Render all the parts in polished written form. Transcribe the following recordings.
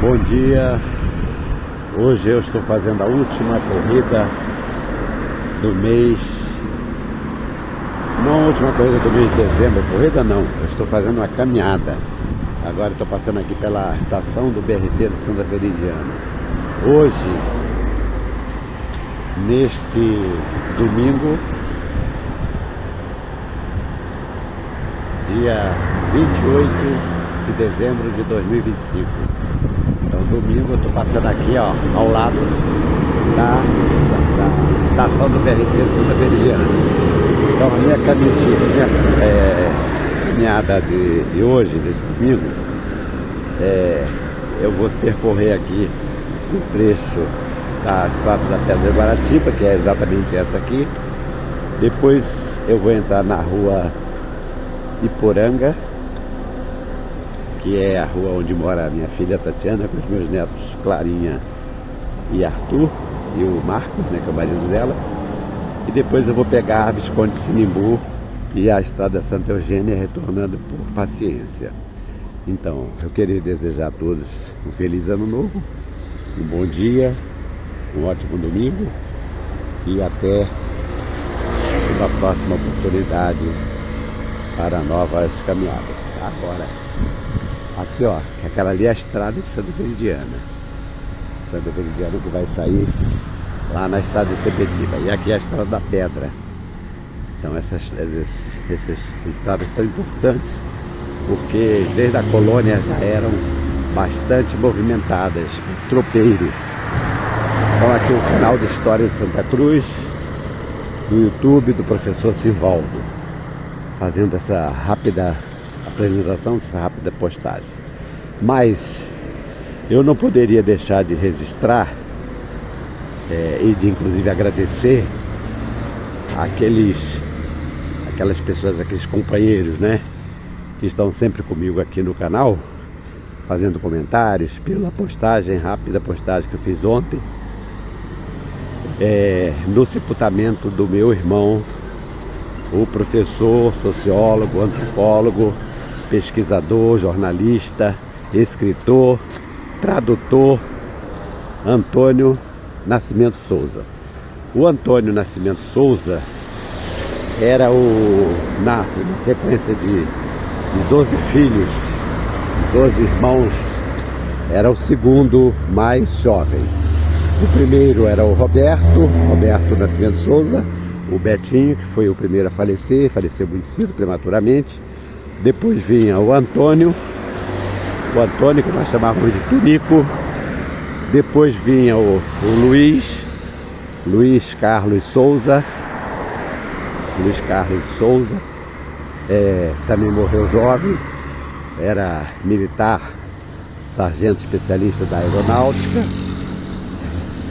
Bom dia, hoje eu estou fazendo a última corrida do mês, não a última corrida do mês de dezembro, corrida não, eu estou fazendo uma caminhada. Agora estou passando aqui pela estação do BRT de Santa Veridiana. Hoje, neste domingo, dia 28 de dezembro de 2025. Então domingo eu estou passando aqui, ó, ao lado da estação do BRT de Santa Veridiana. Então a minha caminhada de hoje, desse domingo, eu vou percorrer aqui um trecho da estrada da Pedra de Guaratiba, que é exatamente essa aqui. Depois eu vou entrar na rua Iporanga, que é a rua onde mora a minha filha Tatiana, com os meus netos Clarinha e Arthur, e o Marcos, né, que é o marido dela. E depois eu vou pegar a Visconde Sinimbu e a estrada Santa Eugênia, retornando por Paciência. Então, eu queria desejar a todos um feliz ano novo, um bom dia, um ótimo domingo e até uma próxima oportunidade para novas caminhadas. Agora, aqui ó, aquela ali é a estrada de Santa Veridiana. Santa Veridiana que vai sair lá na estrada de Sepetiba. E aqui é a estrada da Pedra. Então essas estradas são importantes porque desde a colônia já eram bastante movimentadas por tropeiros. Então aqui o canal de História de Santa Cruz, do YouTube do professor Sivaldo, fazendo essa rápida apresentação, essa rápida postagem. Mas eu não poderia deixar de registrar e de inclusive agradecer aquelas pessoas, aqueles companheiros, né, que estão sempre comigo aqui no canal, fazendo comentários pela rápida postagem que eu fiz ontem, no sepultamento do meu irmão, o professor, sociólogo, antropólogo, pesquisador, jornalista, escritor, tradutor, Antônio Nascimento Souza. O Antônio Nascimento Souza era na sequência de 12 filhos, 12 irmãos, era o segundo mais jovem. O primeiro era o Roberto Nascimento Souza, o Betinho, que foi o primeiro a falecer, faleceu muito cedo, prematuramente. Depois vinha o Antônio, que nós chamávamos de Tunico. Depois vinha o Luiz Carlos Souza, que também morreu jovem, era militar, sargento especialista da aeronáutica.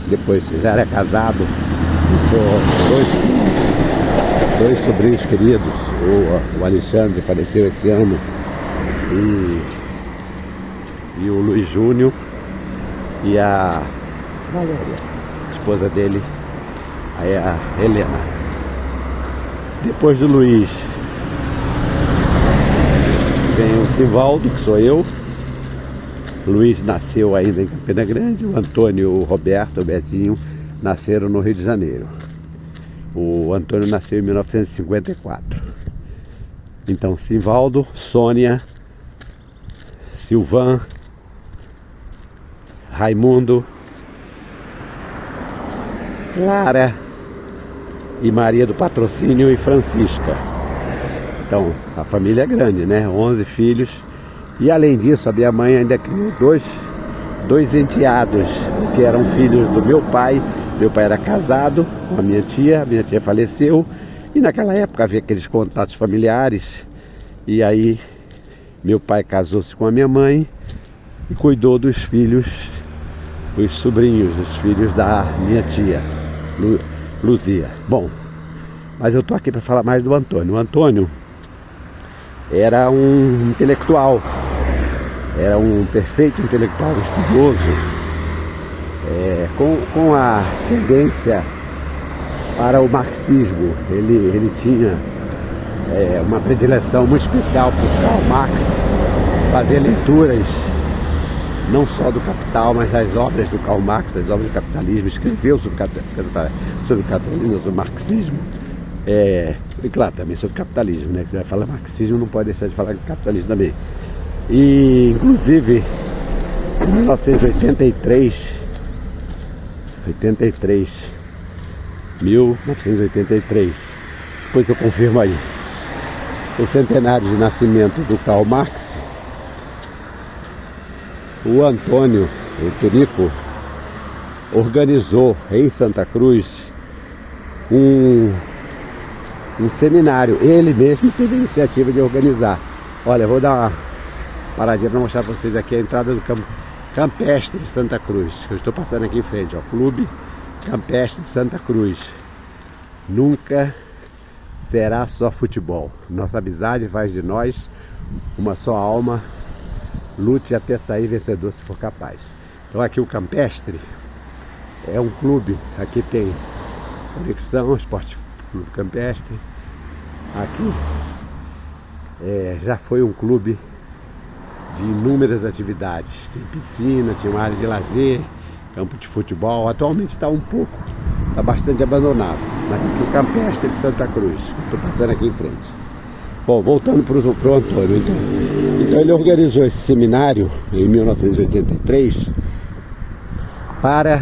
Depois já era casado, dois sobrinhos queridos, o Alexandre faleceu esse ano, e o Luiz Júnior, e a Valéria, esposa dele, aí a Helena. Depois do Luiz vem o Sivaldo, que sou eu. Luiz nasceu ainda em Campina Grande, o Antônio, o Roberto, o Betinho nasceram no Rio de Janeiro. O Antônio nasceu em 1954. Então, Sivaldo, Sônia, Silvan, Raimundo, Clara e Maria do Patrocínio e Francisca. Então, a família é grande, né? 11 filhos. E além disso, a minha mãe ainda criou dois enteados, que eram filhos do meu pai. Meu pai era casado com a minha tia faleceu, e naquela época havia aqueles contatos familiares, e aí meu pai casou-se com a minha mãe e cuidou dos filhos, os sobrinhos, os filhos da minha tia, Luzia. Bom, mas eu estou aqui para falar mais do Antônio. O Antônio era um intelectual, era um perfeito intelectual, estudioso, com a tendência para o marxismo. Ele tinha uma predileção muito especial por Karl Marx, fazia leituras não só do Capital, mas das obras do Karl Marx, das obras do capitalismo, escreveu sobre o capitalismo, sobre o marxismo, e claro, também sobre o capitalismo, né? Que você vai falar marxismo, não pode deixar de falar do capitalismo também. E, inclusive, em 1983, depois eu confirmo aí, o centenário de nascimento do Karl Marx, o Antônio, o Turico, organizou em Santa Cruz um seminário. Ele mesmo teve a iniciativa de organizar. Olha, eu vou dar uma paradinha para mostrar para vocês aqui a entrada do Campestre de Santa Cruz. Eu estou passando aqui em frente, ó, Clube Campestre de Santa Cruz. Nunca será só futebol. Nossa amizade faz de nós uma só alma. Lute até sair vencedor se for capaz. Então aqui o Campestre é um clube. Aqui tem Conexão Esporte Clube Campestre. Aqui já foi um clube de inúmeras atividades. Tem piscina, tinha uma área de lazer, campo de futebol. Atualmente está bastante abandonado. Mas aqui o Campestre de Santa Cruz. Estou passando aqui em frente. Bom, voltando para o Antônio, então ele organizou esse seminário em 1983 para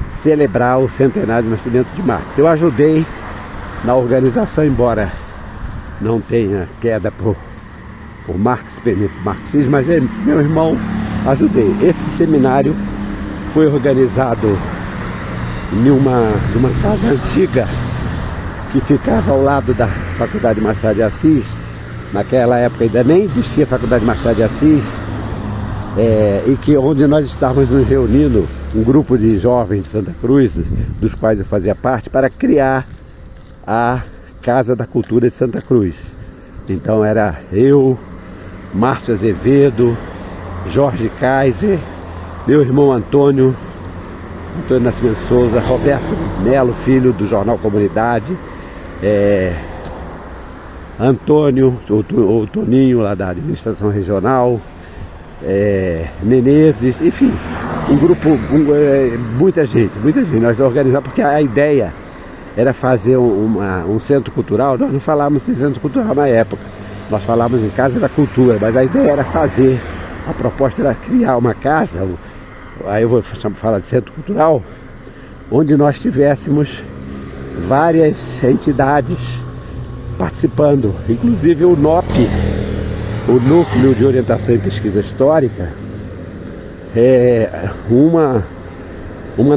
celebrar o centenário do nascimento de Marx. Eu ajudei na organização, embora não tenha queda por marxismo, mas meu irmão, ajudei. Esse seminário foi organizado em uma casa antiga que ficava ao lado da Faculdade Machado de Assis. Naquela época ainda nem existia a Faculdade Machado de Assis, onde nós estávamos nos reunindo, um grupo de jovens de Santa Cruz, dos quais eu fazia parte, para criar a Casa da Cultura de Santa Cruz. Então era eu, Márcio Azevedo, Jorge Kaiser, meu irmão Antônio Nascimento Souza, Roberto Melo, filho do Jornal Comunidade, Antônio, o Toninho lá da administração regional, Menezes, enfim, um grupo, muita gente, nós organizamos, porque a ideia era fazer um centro cultural. Nós não falávamos em centro cultural na época, nós falávamos em Casa da Cultura, mas a ideia era a proposta era criar uma casa, aí eu vou falar de centro cultural, onde nós tivéssemos várias entidades participando, inclusive o NOP, o Núcleo de Orientação e Pesquisa Histórica, uma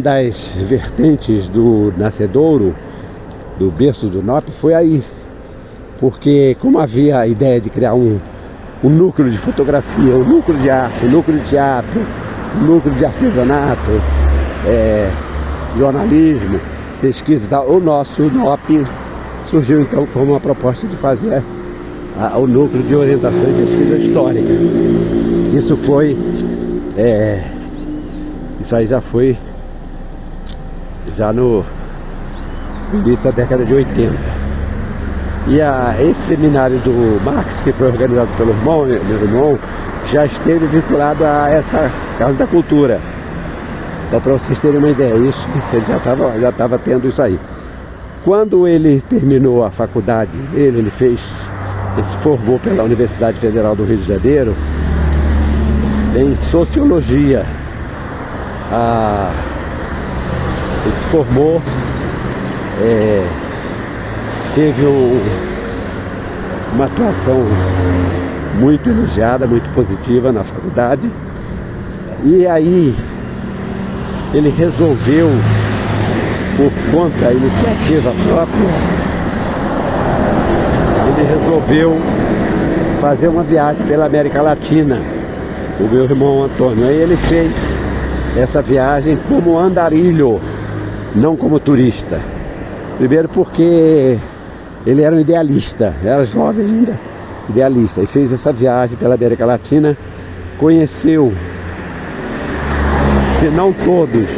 das vertentes do nascedouro, do berço do NOP, foi aí, porque como havia a ideia de criar um núcleo de fotografia, um núcleo de arte, um núcleo de teatro, um núcleo de artesanato, jornalismo, pesquisa e tal, o nosso NOP surgiu então como uma proposta de fazer o núcleo de orientação e pesquisa histórica. Isso aí já foi no início da década de 80. E esse seminário do Marx, que foi organizado pelo meu irmão, já esteve vinculado a essa Casa da Cultura. Então, para vocês terem uma ideia, ele já estava tendo isso aí. Quando ele terminou a faculdade, ele se formou pela Universidade Federal do Rio de Janeiro em Sociologia. Ele se formou, teve uma atuação muito elogiada, muito positiva na faculdade, e aí ele resolveu, por conta da iniciativa própria, ele resolveu fazer uma viagem pela América Latina, o meu irmão Antônio. Aí ele fez essa viagem como andarilho, não como turista. Primeiro porque ele era um idealista, era jovem ainda, idealista, e fez essa viagem pela América Latina, conheceu, se não todos,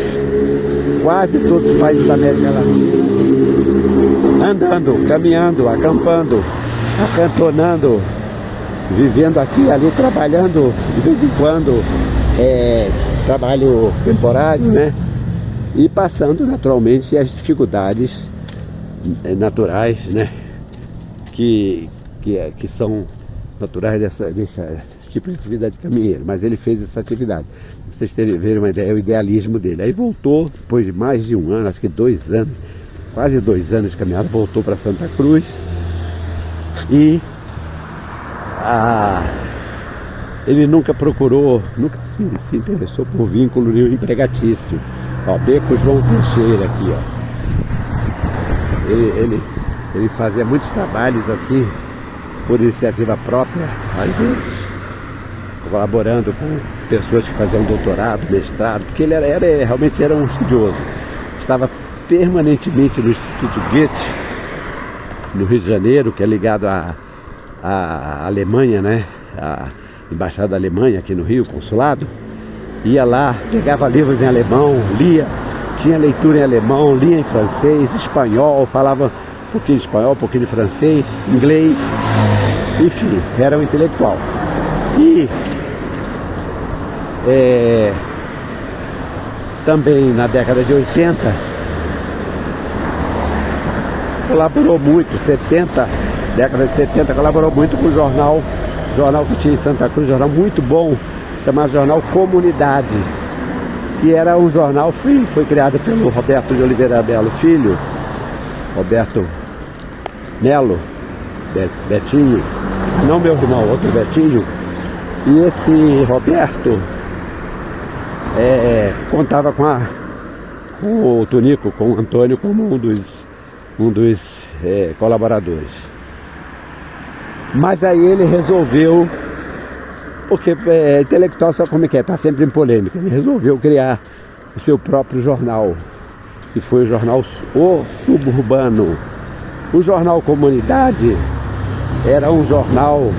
quase todos os países da América Latina, andando, caminhando, acampando, acantonando, vivendo aqui e ali, trabalhando de vez em quando trabalho temporário, né? E passando naturalmente as dificuldades naturais, né? Que são naturais desse tipo de atividade de caminheiro. Mas ele fez essa atividade. Pra vocês verem uma ideia, o idealismo dele. Aí voltou, depois de mais de um ano, acho que 2 anos, quase 2 anos de caminhada, voltou para Santa Cruz. E ele nunca procurou, nunca se interessou por vínculo nenhum empregatício. Ó, Beco João Teixeira aqui, ó. Ele fazia muitos trabalhos assim, por iniciativa própria, às vezes colaborando com pessoas que faziam doutorado, mestrado, porque ele realmente era um estudioso. Estava permanentemente no Instituto Goethe, no Rio de Janeiro, que é ligado à Alemanha, né? A Embaixada da Alemanha aqui no Rio, consulado. Ia lá, pegava livros em alemão, lia, tinha leitura em alemão, lia em francês, espanhol, falava um pouquinho de espanhol, um pouquinho de francês, inglês, enfim, era um intelectual. E também na década de 80 colaborou muito, década de 70 colaborou muito com o jornal que tinha em Santa Cruz, jornal muito bom, chamado Jornal Comunidade, que era um jornal, foi criado pelo Roberto de Oliveira Melo Filho, Roberto Melo, Betinho, não meu irmão, outro Betinho. E esse Roberto contava com o Tonico, com o Antônio como um dos colaboradores. Mas aí ele resolveu, porque intelectual sabe como é que é, está sempre em polêmica, ele resolveu criar o seu próprio jornal, que foi o jornal O Suburbano. O Jornal Comunidade era um jornal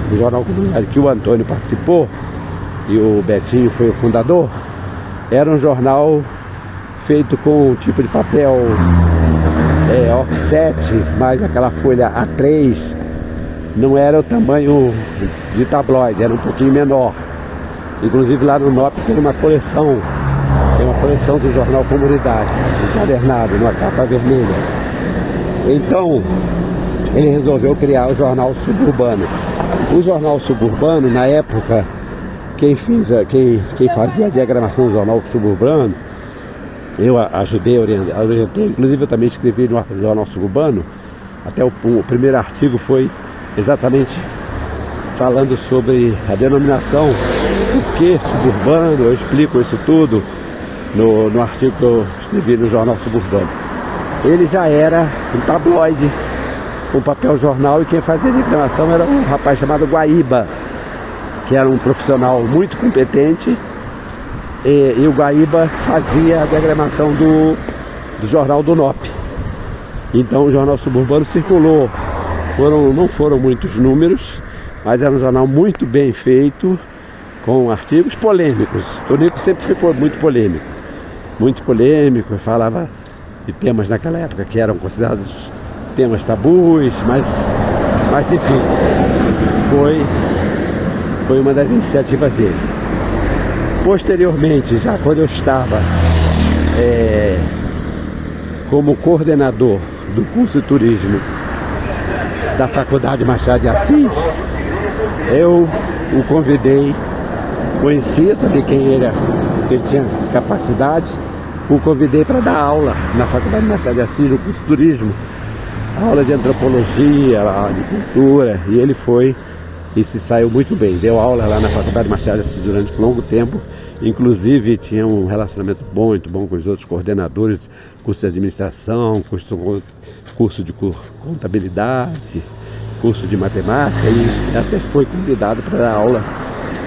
comunitário que o Antônio participou e o Betinho foi o fundador. Era um jornal feito com um tipo de papel offset, mas aquela folha A3 não era o tamanho de tabloide, era um pouquinho menor. Inclusive lá no NOP tem uma coleção do Jornal Comunidade, encadernado, numa capa vermelha. Então ele resolveu criar o Jornal Suburbano. O Jornal Suburbano, na época, quem fazia a diagramação do Jornal Suburbano, eu ajudei, orientei, inclusive eu também escrevi no Jornal Suburbano, até o primeiro artigo foi exatamente falando sobre a denominação, o que suburbano, eu explico isso tudo no artigo que eu escrevi no Jornal Suburbano. Ele já era um tabloide, um papel jornal, e quem fazia a diagramação era um rapaz chamado Guaíba, que era um profissional muito competente, e o Guaíba fazia a diagramação do jornal do NOP. Então o Jornal Suburbano circulou, não foram muitos números, mas era um jornal muito bem feito, com artigos polêmicos. O Tonico sempre foi muito polêmico, falava de temas naquela época que eram considerados temas tabus, mas enfim, foi uma das iniciativas dele. Posteriormente, já quando eu estava como coordenador do curso de turismo da Faculdade Machado de Assis, eu o convidei, conhecia, sabia quem era, que ele tinha capacidade, o convidei para dar aula na Faculdade Machado de Assis, no curso de turismo, aula de antropologia, aula de cultura, e ele foi e se saiu muito bem. Deu aula lá na Faculdade Machado de Assis durante um longo tempo, inclusive tinha um relacionamento muito bom com os outros coordenadores, curso de administração, curso de contabilidade, curso de matemática, e até foi convidado para dar aula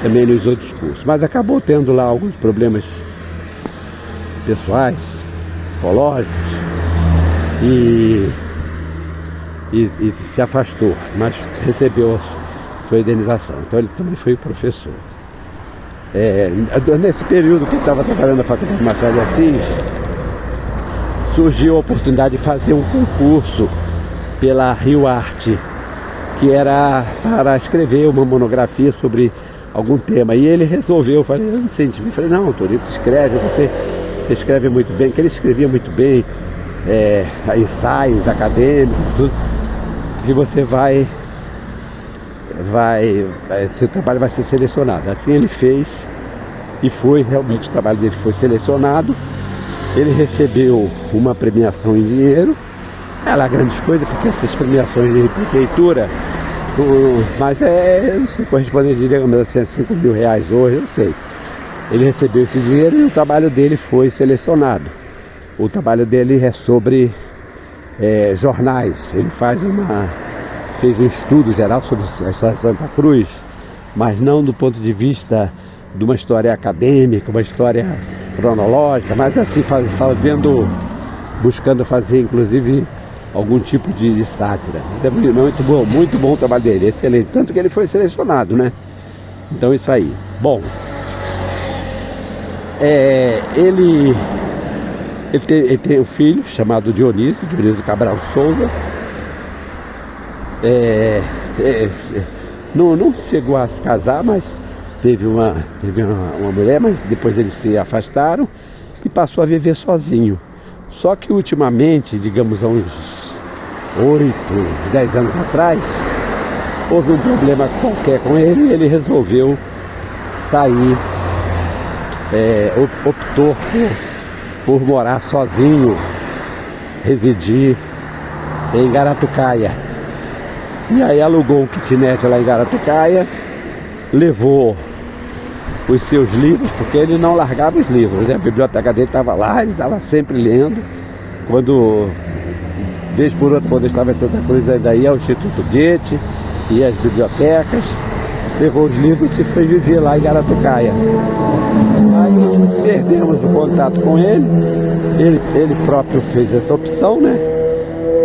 também nos outros cursos. Mas acabou tendo lá alguns problemas pessoais, psicológicos, e se afastou, mas recebeu sua indenização. Então ele também foi professor. Nesse período que eu estava trabalhando na Faculdade Machado de Assis, surgiu a oportunidade de fazer um concurso pela Rio Arte, que era para escrever uma monografia sobre algum tema. E ele resolveu, eu falei, eu não sei, eu falei, não, Torito, escreve, você escreve muito bem, que ele escrevia muito bem, ensaios acadêmicos, tudo, e você seu trabalho vai ser selecionado. Assim ele fez, e foi, realmente o trabalho dele foi selecionado. Ele recebeu uma premiação em dinheiro, lá grandes coisas, porque essas premiações de prefeitura, mas não sei, correspondente, digamos assim, a 5 mil reais hoje, eu não sei. Ele recebeu esse dinheiro e o trabalho dele foi selecionado. O trabalho dele é sobre jornais. Ele fez um estudo geral sobre a história de Santa Cruz, mas não do ponto de vista de uma história acadêmica, uma história cronológica, mas assim, buscando fazer inclusive algum tipo de sátira. É muito bom o trabalho dele, excelente, tanto que ele foi selecionado, né? Então isso aí. Bom, ele tem um filho chamado Dionísio Cabral Souza. Não chegou a se casar, mas teve uma mulher, mas depois eles se afastaram e passou a viver sozinho. Só que ultimamente, digamos há uns 8, 10 anos atrás, houve um problema qualquer com ele e ele resolveu sair, optou por morar sozinho, residir em Garatucaia. E aí alugou um kitnet lá em Garatucaia, levou os seus livros, porque ele não largava os livros, né? A biblioteca dele estava lá, ele estava sempre lendo. Vez por outra, quando eu estava em Santa Cruz, ainda ia ao Instituto Goethe, ia às bibliotecas, levou os livros e foi viver lá em Garatucaia. Aí perdemos o contato com ele próprio fez essa opção, né?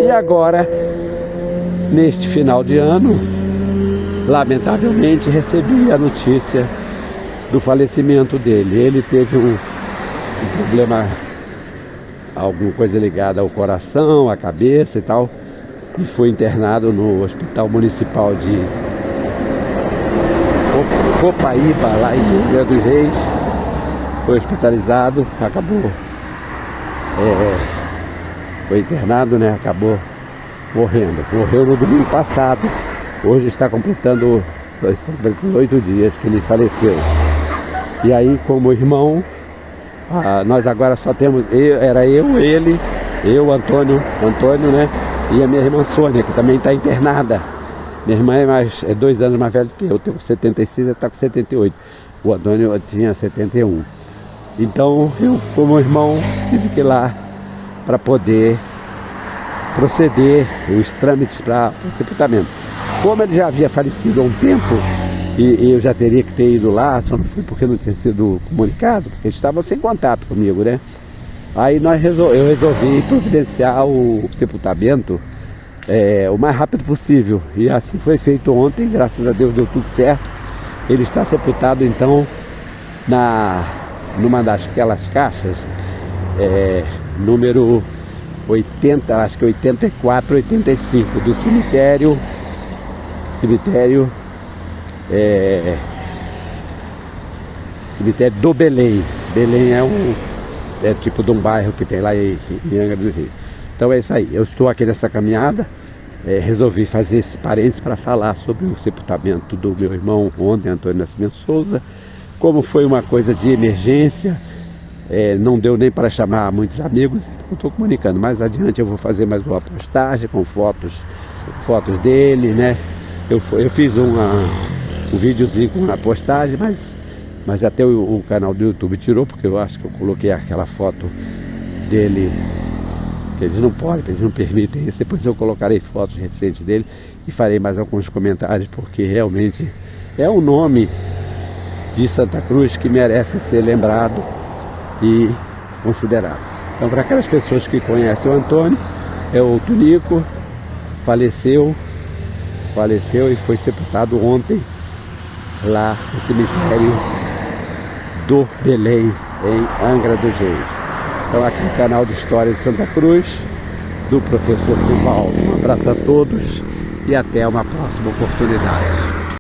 E agora, neste final de ano, lamentavelmente recebi a notícia do falecimento dele. Ele teve um problema, alguma coisa ligada ao coração, à cabeça e tal, e foi internado no Hospital Municipal de Copaíba, lá em Angra dos Reis. Foi hospitalizado, acabou, foi internado, né? Acabou morrendo. Morreu no domingo passado. Hoje está completando 8 dias que ele faleceu. E aí, como irmão, nós agora só temos, ele, Antônio, né? E a minha irmã Sônia, que também está internada. Minha irmã é 2 anos mais velha que eu tenho 76, ela está com 78. O Antônio tinha 71. Então, eu, como irmão, tive que ir lá para poder proceder os trâmites para o sepultamento. Como ele já havia falecido há um tempo, e eu já teria que ter ido lá, só não fui porque não tinha sido comunicado, porque eles estavam sem contato comigo, né? Aí eu resolvi providenciar o sepultamento o mais rápido possível. E assim foi feito ontem, graças a Deus deu tudo certo. Ele está sepultado então numa daquelas caixas, número 80, acho que 84, 85, do cemitério do Belém. Belém é tipo de um bairro que tem lá em Angra dos Reis. Então é isso aí, eu estou aqui nessa caminhada, resolvi fazer esse parênteses para falar sobre o sepultamento do meu irmão ontem, Antônio Nascimento Souza. Como foi uma coisa de emergência, não deu nem para chamar muitos amigos, então estou comunicando. Mais adiante eu vou fazer mais uma postagem com fotos dele, né? Eu fiz um videozinho com uma postagem, mas até o canal do YouTube tirou, porque eu acho que eu coloquei aquela foto dele, que eles não podem, eles não permitem isso. Depois eu colocarei fotos recentes dele e farei mais alguns comentários, porque realmente é um nome de Santa Cruz que merece ser lembrado e considerado. Então, para aquelas pessoas que conhecem o Antônio, o Tunico faleceu e foi sepultado ontem lá no cemitério do Belém, em Angra dos Reis. Então, aqui no canal de História de Santa Cruz, do professor Silvaldo. Um abraço a todos e até uma próxima oportunidade.